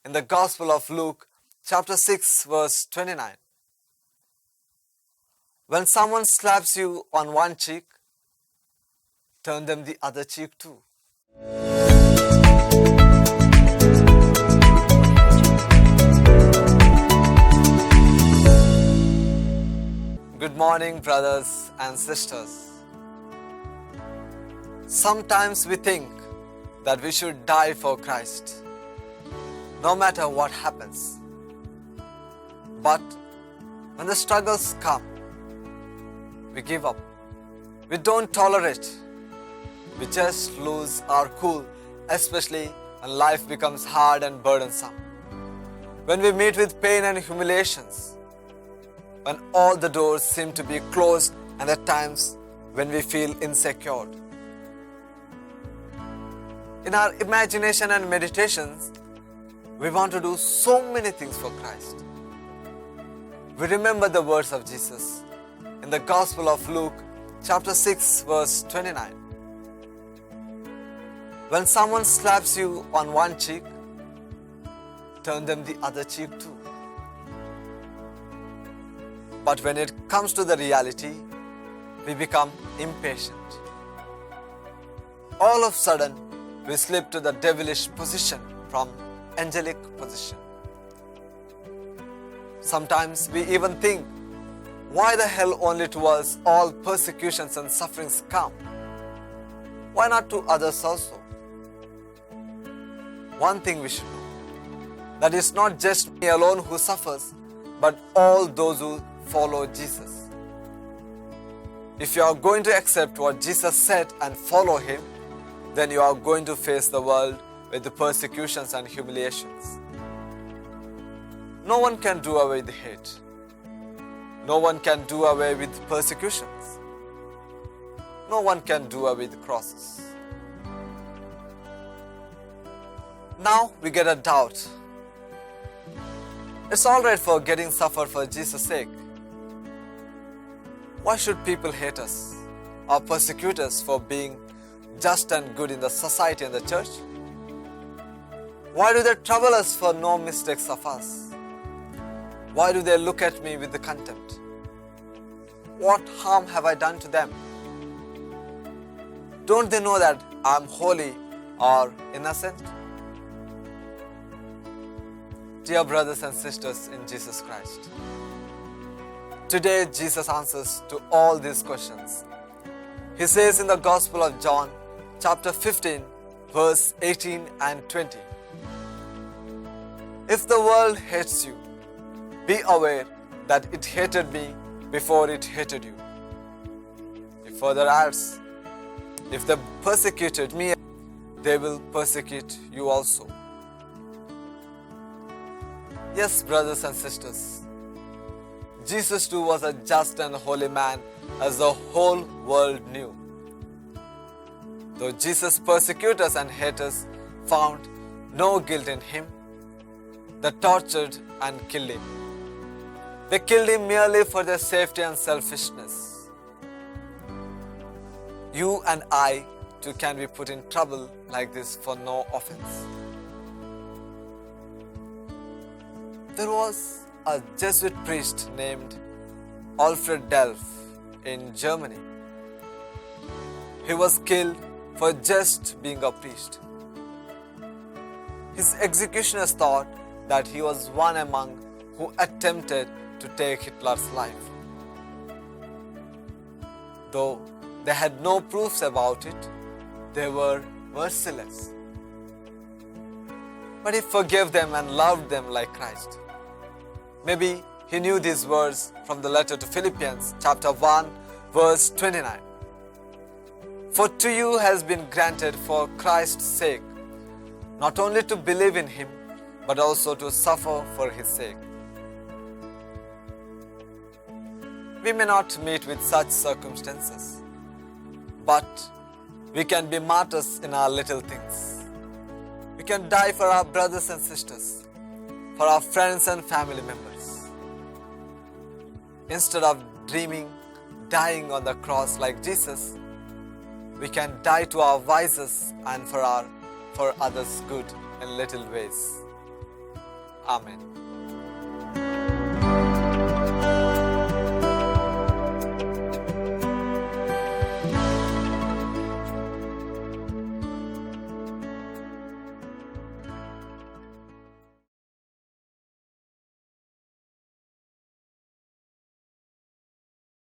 in the Gospel of Luke, chapter 6, verse 29. When someone slaps you on one cheek, turn them the other cheek too. Good morning, brothers and sisters. Sometimes we think that we should die for Christ, no matter what happens. But when the struggles come, we give up. We don't tolerate. We just lose our cool, especially when life becomes hard and burdensome. When we meet with pain and humiliations, when all the doors seem to be closed, and at times when we feel insecure. In our imagination and meditations, we want to do so many things for Christ. We remember the words of Jesus in the Gospel of Luke, chapter 6, verse 29. When someone slaps you on one cheek, turn them the other cheek too. But when it comes to the reality, we become impatient. All of a sudden, we slip to the devilish position from angelic position. Sometimes we even think, why the hell only to us all persecutions and sufferings come? Why not to others also? One thing we should know, that it's not just me alone who suffers, but all those who follow Jesus. If you are going to accept what Jesus said and follow Him, then you are going to face the world with the persecutions and humiliations. No one can do away with the hate. No one can do away with persecutions. No one can do away with the crosses. Now we get a doubt. It's alright for getting suffered for Jesus' sake. Why should people hate us or persecute us for being just and good in the society and the church? Why do they trouble us for no mistakes of us? Why do they look at me with the contempt? What harm have I done to them? Don't they know that I'm holy or innocent? Dear brothers and sisters in Jesus Christ, today Jesus answers to all these questions. He says in the Gospel of John, chapter 15, verse 18 and 20. If the world hates you, be aware that it hated me before it hated you. He further adds, if they persecuted me, they will persecute you also. Yes, brothers and sisters, Jesus too was a just and holy man, as the whole world knew. Though Jesus' persecutors and haters found no guilt in Him, they tortured and killed Him. They killed Him merely for their safety and selfishness. You and I too can be put in trouble like this for no offense. There was a Jesuit priest named Alfred Delf in Germany. He was killed for just being a priest. His executioners thought that he was one among who attempted to take Hitler's life. Though they had no proofs about it, they were merciless. But he forgave them and loved them like Christ. Maybe he knew these words from the letter to Philippians, chapter 1, verse 29. For to you has been granted for Christ's sake, not only to believe in Him, but also to suffer for His sake. We may not meet with such circumstances, but we can be martyrs in our little things. We can die for our brothers and sisters, for our friends and family members. Instead of dying on the cross like Jesus, we can die to our vices and for others' good in little ways. Amen.